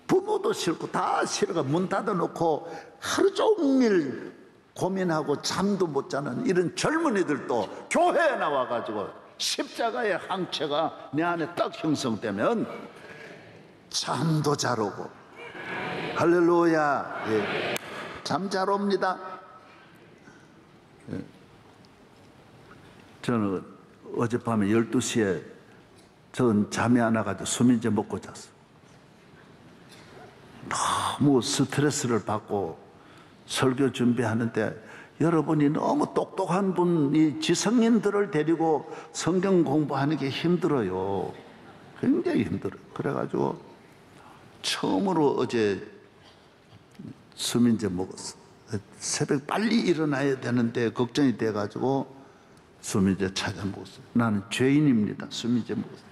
부모도 싫고 다 싫어가 문 닫아놓고 하루 종일 고민하고 잠도 못 자는 이런 젊은이들도 교회에 나와가지고 십자가의 항체가 내 안에 딱 형성되면 잠도 잘 오고, 할렐루야. 예. 잠 잘 옵니다. 예. 저는 어젯밤에 12시에 전 잠이 안 와가지고 수면제 먹고 잤어. 너무 스트레스를 받고 설교 준비하는데, 여러분이 너무 똑똑한 분이 지성인들을 데리고 성경 공부하는 게 힘들어요. 굉장히 힘들어요. 그래가지고 처음으로 어제 수면제 먹었어. 새벽 빨리 일어나야 되는데 걱정이 돼가지고 수면제 찾아 먹었어요. 나는 죄인입니다. 수면제 먹었어요.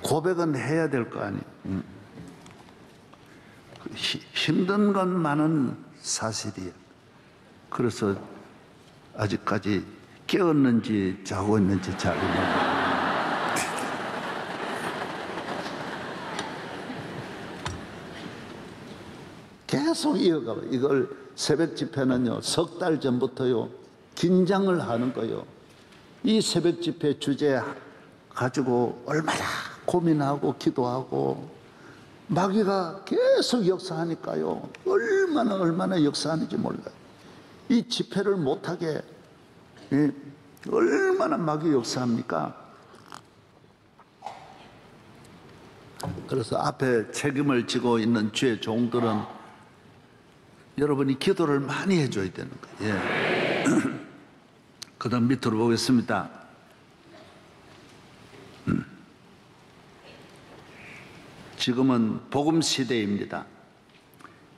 고백은 해야 될 거 아니에요. 힘든 것만은 사실이에요. 그래서 아직까지 깨었는지 자고 있는지 잘 모르겠어요. 계속 이어가고, 이걸 새벽 집회는요, 석 달 전부터요 긴장을 하는 거예요. 이 새벽 집회 주제 가지고 얼마나 고민하고 기도하고, 마귀가 계속 역사하니까요, 얼마나 역사하는지 몰라요. 이 집회를 못하게 얼마나 마귀 역사합니까? 그래서 앞에 책임을 지고 있는 주의 종들은 여러분이 기도를 많이 해줘야 되는 거예요. 예. 그 다음 밑으로 보겠습니다. 지금은 복음 시대입니다.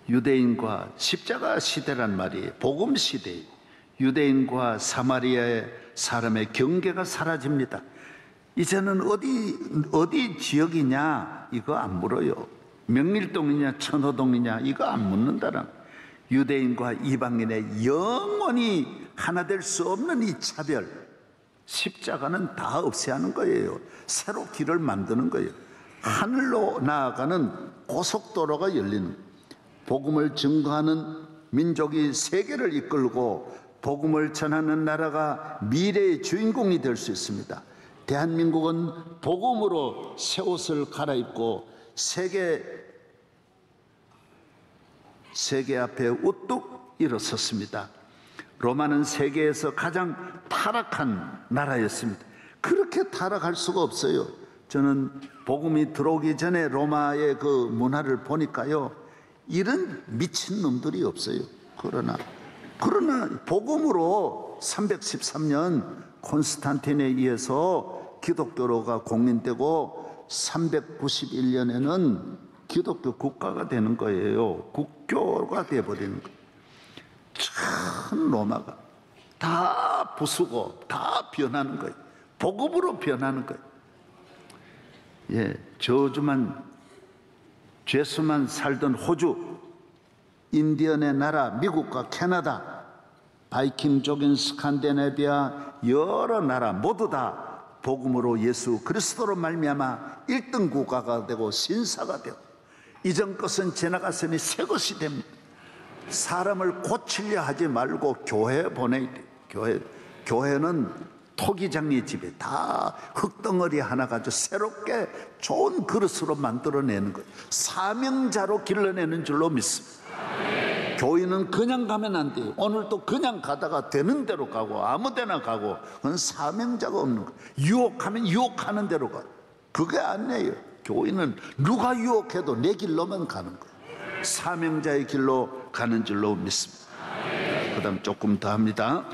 유대인과 십자가 시대란 말이에요. 복음 시대. 유대인과 사마리아의 사람의 경계가 사라집니다. 이제는 어디 지역이냐 이거 안 물어요. 명일동이냐 천호동이냐 이거 안 묻는다는, 유대인과 이방인의 영원히 하나 될 수 없는 이 차별, 십자가는 다 없애하는 거예요. 새로 길을 만드는 거예요. 하늘로 나아가는 고속도로가 열리는 거예요. 복음을 증거하는 민족이 세계를 이끌고 복음을 전하는 나라가 미래의 주인공이 될 수 있습니다. 대한민국은 복음으로 새 옷을 갈아입고 세계 앞에 우뚝 일어섰습니다. 로마는 세계에서 가장 타락한 나라였습니다. 그렇게 타락할 수가 없어요. 저는 복음이 들어오기 전에 로마의 그 문화를 보니까요, 이런 미친 놈들이 없어요. 그러나 복음으로 313년 콘스탄틴에 의해서 기독교로가 공인되고 391년에는 기독교 국가가 되는 거예요. 국교가 되어버리는 거예요. 참 로마가 다 부수고 다 변하는 거예요. 복음으로 변하는 거예요. 예, 저주만 죄수만 살던 호주, 인디언의 나라, 미국과 캐나다, 바이킹족인 스칸디네비아 여러 나라 모두 다 복음으로 예수 그리스도로 말미암아 1등 국가가 되고 신사가 되고, 이전 것은 지나갔으니 새 것이 됩니다. 사람을 고치려 하지 말고 교회에 보내야 돼요. 교회는 토기장의 집에 다 흙덩어리 하나 가지고 새롭게 좋은 그릇으로 만들어내는 거예요. 사명자로 길러내는 줄로 믿습니다. 교인은 그냥 가면 안 돼요. 오늘도 그냥 가다가 되는 대로 가고 아무 데나 가고, 그건 사명자가 없는 거예요. 유혹하면 유혹하는 대로 가요. 그게 아니에요. 교인은 누가 유혹해도 내 길로만 가는 거예요. 사명자의 길로 가는 줄로 믿습니다. 그 다음 조금 더 합니다.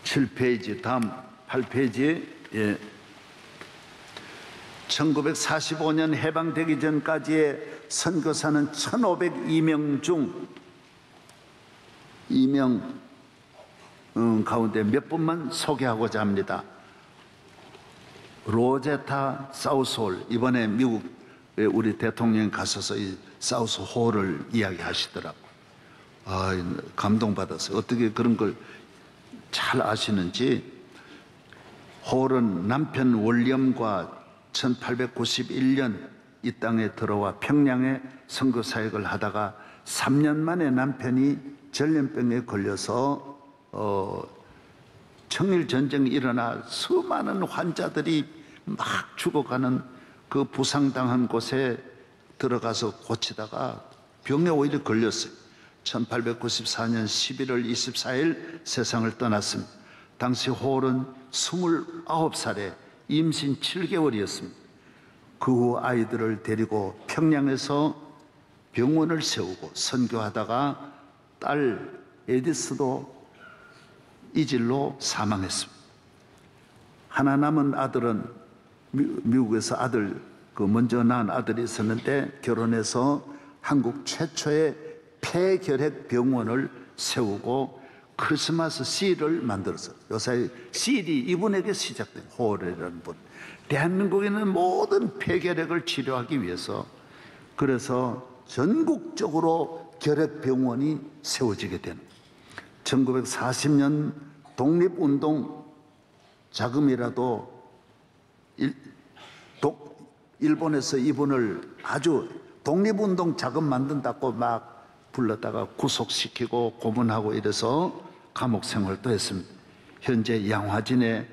7페이지, 다음 8페이지. 예. 1945년 해방되기 전까지의 선교사는 1502명 중 2명 가운데 몇 분만 소개하고자 합니다. 로제타 사우스홀, 이번에 미국에 우리 대통령이 가셔서 이 사우스홀을 이야기하시더라고. 감동받았어요. 어떻게 그런 걸 잘 아시는지. 홀은 남편 월렴과 1891년 이 땅에 들어와 평양에 선교 사역을 하다가 3년 만에 남편이 전염병에 걸려서 청일 전쟁이 일어나 수많은 환자들이 막 죽어가는 그 부상당한 곳에 들어가서 고치다가 병에 오히려 걸렸어요. 1894년 11월 24일 세상을 떠났습니다. 당시 홀은 29살에 임신 7개월이었습니다. 그 후 아이들을 데리고 평양에서 병원을 세우고 선교하다가 딸 에디스도 이질로 사망했습니다. 하나 남은 아들은 미국에서 먼저 낳은 아들이 있었는데 결혼해서 한국 최초의 폐결핵 병원을 세우고 크리스마스 실을 만들었어요. 요새 실이 이분에게 시작된 홀이라는 분. 대한민국에는 모든 폐결핵을 치료하기 위해서 그래서 전국적으로 결핵병원이 세워지게 된 1940년 독립운동 자금이라도 일본에서 이분을 아주 독립운동 자금 만든다고 막 불렀다가 구속시키고 고문하고 이래서 감옥 생활도 했습니다. 현재 양화진의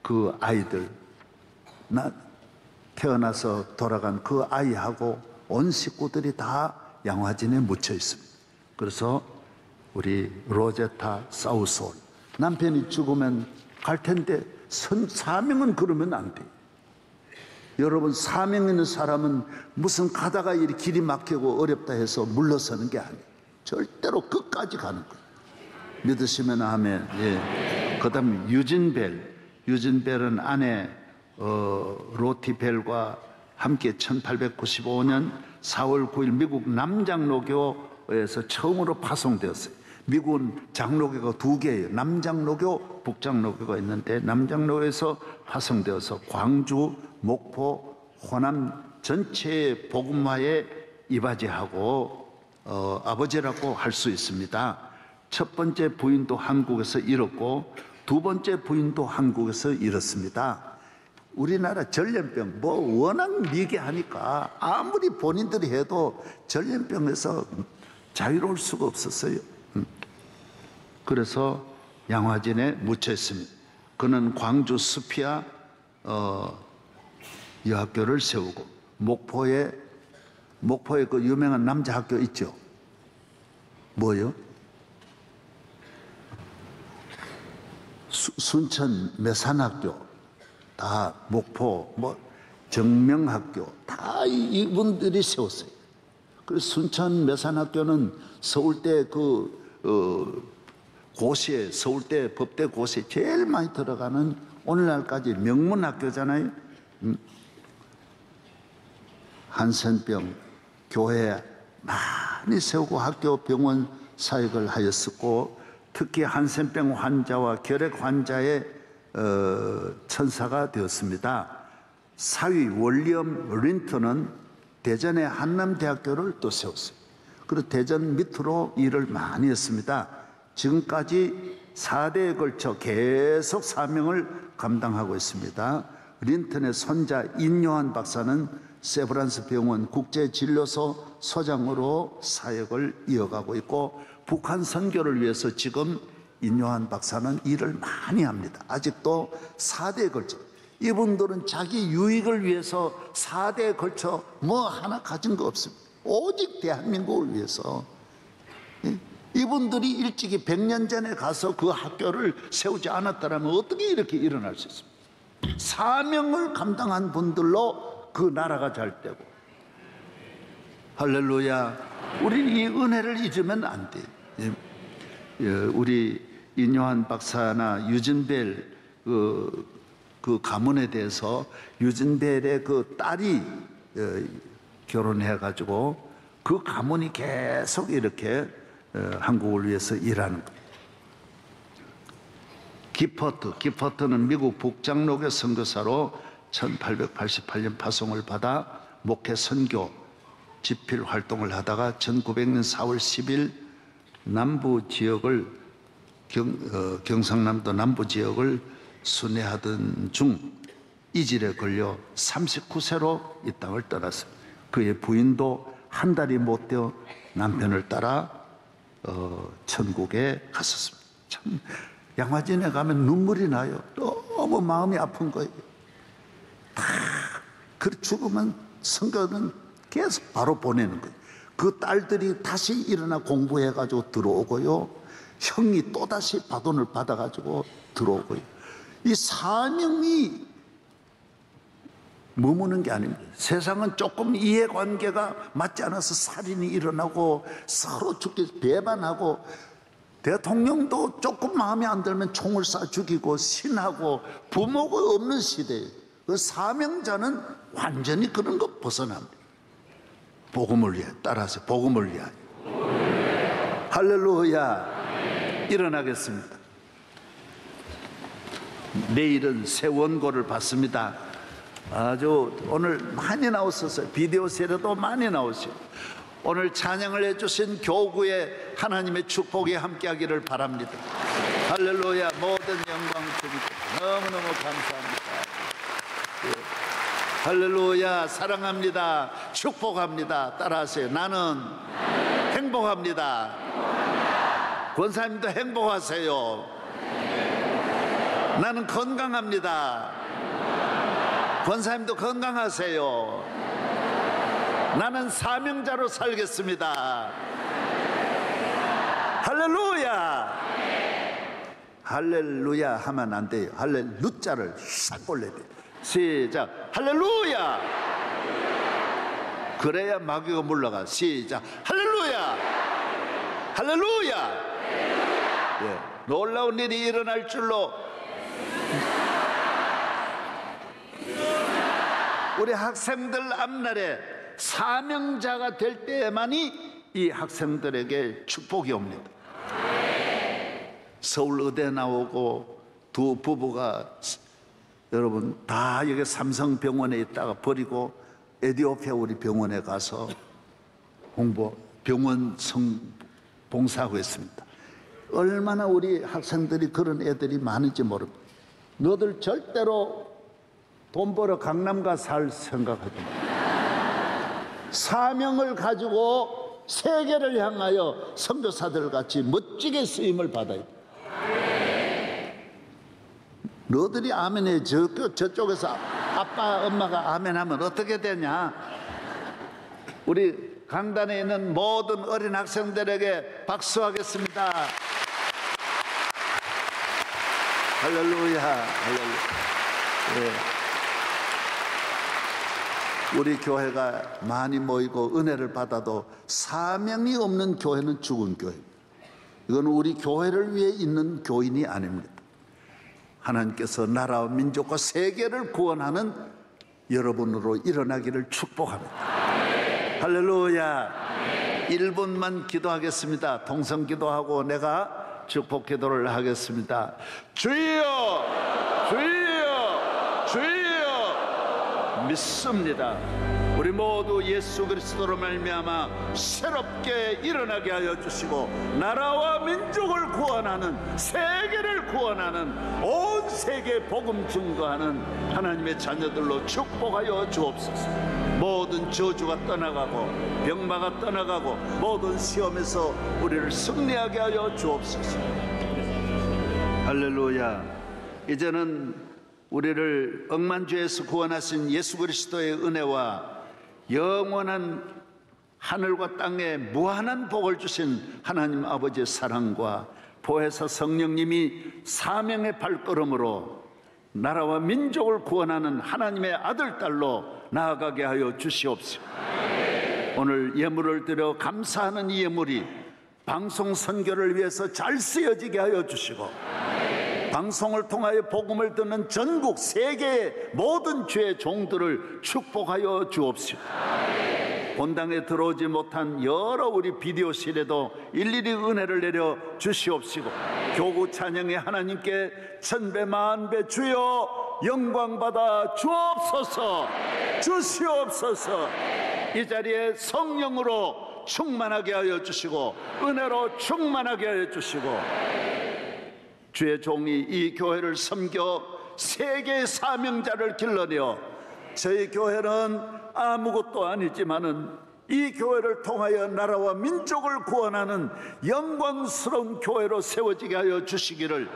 그 아이들, 태어나서 돌아간 그 아이하고 온 식구들이 다 양화진에 묻혀 있습니다. 그래서 우리 로제타 사우스홀, 남편이 죽으면 갈 텐데 사명은 그러면 안 돼. 여러분, 사명 있는 사람은 무슨 가다가 이렇게 길이 막히고 어렵다 해서 물러서는 게 아니에요. 절대로 끝까지 가는 거예요. 믿으시면 아멘. 예. 그 다음에 유진벨은 아내 로티벨과 함께 1895년 4월 9일 미국 남장로교에서 처음으로 파송되었어요. 미국은 장로교가 2개예요. 남장로교, 북장로교가 있는데 남장로에서 파송되어서 광주, 목포, 호남 전체의 복음화에 이바지하고 아버지라고 할 수 있습니다. 첫 번째 부인도 한국에서 잃었고 두 번째 부인도 한국에서 잃었습니다. 우리나라 전염병 워낙 미개하니까 아무리 본인들이 해도 전염병에서 자유로울 수가 없었어요. 그래서 양화진에 묻혀 있습니다. 그는 광주 스피아 여학교를 세우고 목포에 그 유명한 남자 학교 있죠. 뭐요? 순천 매산학교, 다 목포 정명학교 다 이분들이 세웠어요. 그래서 순천 매산학교는 서울대 고시에, 서울대 법대 고시에 제일 많이 들어가는 오늘날까지 명문학교잖아요. 한센병 교회 많이 세우고 학교 병원 사역을 하였었고, 특히 한센병 환자와 결핵 환자의 천사가 되었습니다. 사위 월리엄 린턴은 대전의 한남대학교를 또 세웠어요. 그리고 대전 밑으로 일을 많이 했습니다. 지금까지 4대에 걸쳐 계속 사명을 감당하고 있습니다. 린턴의 손자 인요한 박사는 세브란스 병원 국제진료소 소장으로 사역을 이어가고 있고, 북한 선교를 위해서 지금 인요한 박사는 일을 많이 합니다. 아직도 4대에 걸쳐. 이분들은 자기 유익을 위해서 4대에 걸쳐 뭐 하나 가진 거 없습니다. 오직 대한민국을 위해서. 이분들이 일찍이 100년 전에 가서 그 학교를 세우지 않았다면 어떻게 이렇게 일어날 수 있습니까? 사명을 감당한 분들로 그 나라가 잘 되고. 할렐루야. 우리는 이 은혜를 잊으면 안 돼. 우리 인요한 박사나 유진벨 그 가문에 대해서 유진벨의 그 딸이 결혼해가지고 그 가문이 계속 이렇게 한국을 위해서 일하는 거예요. 기퍼트는 미국 북장로교 선교사로 1888년 파송을 받아 목회 선교 집필 활동을 하다가 1900년 4월 10일 남부 지역을 경상남도 남부 지역을 순회하던 중 이질에 걸려 39세로 이 땅을 떠났습니다. 그의 부인도 한 달이 못 되어 남편을 따라 천국에 갔었습니다. 참 양화진에 가면 눈물이 나요. 너무 마음이 아픈 거예요. 그 죽으면 성교는 계속 바로 보내는 거예요. 그 딸들이 다시 일어나 공부해가지고 들어오고요. 형이 또다시 바돈을 받아가지고 들어오고요. 이 사명이 머무는 게 아닙니다. 세상은 조금 이해관계가 맞지 않아서 살인이 일어나고 서로 죽게 배반하고 대통령도 조금 마음에 안 들면 총을 쏴 죽이고 신하고 부모가 없는 시대예요. 그 사명자는 완전히 그런 거 벗어납니다. 복음을 위해 따라서 복음을 위하여. 할렐루야. 일어나겠습니다. 내일은 새 원고를 받습니다. 아주 오늘 많이 나오셨어요. 비디오 세례도 많이 나오시고 오늘 찬양을 해주신 교구에 하나님의 축복이 함께하기를 바랍니다. 할렐루야. 모든 영광 드립니다. 너무너무 감사합니다. 예. 할렐루야. 사랑합니다. 축복합니다. 따라하세요. 나는 행복합니다. 권사님도 행복하세요. 나는 건강합니다. 권사님도 건강하세요. 나는 사명자로 살겠습니다. 할렐루야. 할렐루야 하면 안 돼요. 할렐루자를 싹 올려야 돼요. 시작. 할렐루야. 그래야 마귀가 물러가. 시작. 할렐루야. 할렐루야. 예. 놀라운 일이 일어날 줄로 우리 학생들 앞날에 사명자가 될 때만이 이 학생들에게 축복이 옵니다. 서울의대 나오고 두 부부가 여러분 다 여기 삼성병원에 있다가 버리고 에티오피아 우리 병원에 가서 병원 봉사하고 있습니다. 얼마나 우리 학생들이 그런 애들이 많은지 모릅니다. 너들 절대로 돈 벌어 강남 가 살 생각하지 마. 사명을 가지고 세계를 향하여 선교사들 같이 멋지게 쓰임을 받아야 돼. 너들이 아멘해. 저쪽에서 아빠 엄마가 아멘하면 어떻게 되냐. 우리 강단에 있는 모든 어린 학생들에게 박수하겠습니다. 할렐루야. 할렐루야. 예. 우리 교회가 많이 모이고 은혜를 받아도 사명이 없는 교회는 죽은 교회입니다. 이건 우리 교회를 위해 있는 교인이 아닙니다. 하나님께서 나라와 민족과 세계를 구원하는 여러분으로 일어나기를 축복합니다. 할렐루야. 1분만 기도하겠습니다. 동성 기도하고 내가 축복 기도를 하겠습니다. 주여, 주여, 주여. 믿습니다. 우리 모두 예수 그리스도로 말미암아 새롭게 일어나게 하여 주시고 나라와 민족을 구원하는, 세계를 구원하는, 온 세계 복음 증거하는 하나님의 자녀들로 축복하여 주옵소서. 모든 저주가 떠나가고 병마가 떠나가고 모든 시험에서 우리를 승리하게 하여 주옵소서. 할렐루야. 이제는 우리를 억만죄에서 구원하신 예수 그리스도의 은혜와 영원한 하늘과 땅에 무한한 복을 주신 하나님 아버지의 사랑과 보혜사 성령님이 사명의 발걸음으로 나라와 민족을 구원하는 하나님의 아들, 딸로 나아가게 하여 주시옵소서. 오늘 예물을 드려 감사하는 이 예물이 방송 선교를 위해서 잘 쓰여지게 하여 주시고 방송을 통하여 복음을 듣는 전국 세계의 모든 죄의 종들을 축복하여 주옵시오. 본당에 들어오지 못한 여러 우리 비디오실에도 일일이 은혜를 내려 주시옵시고 교구 찬양의 하나님께 천배 만배 주여 영광 받아 주옵소서. 주시옵소서. 이 자리에 성령으로 충만하게 하여 주시고 은혜로 충만하게 하여 주시고 주의 종이 이 교회를 섬겨 세계의 사명자를 길러내어 저희 교회는 아무것도 아니지만은 이 교회를 통하여 나라와 민족을 구원하는 영광스러운 교회로 세워지게 하여 주시기를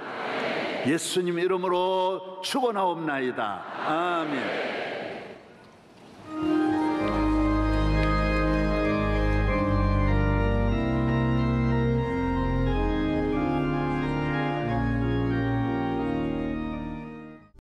예수님 이름으로 축원하옵나이다. 아멘.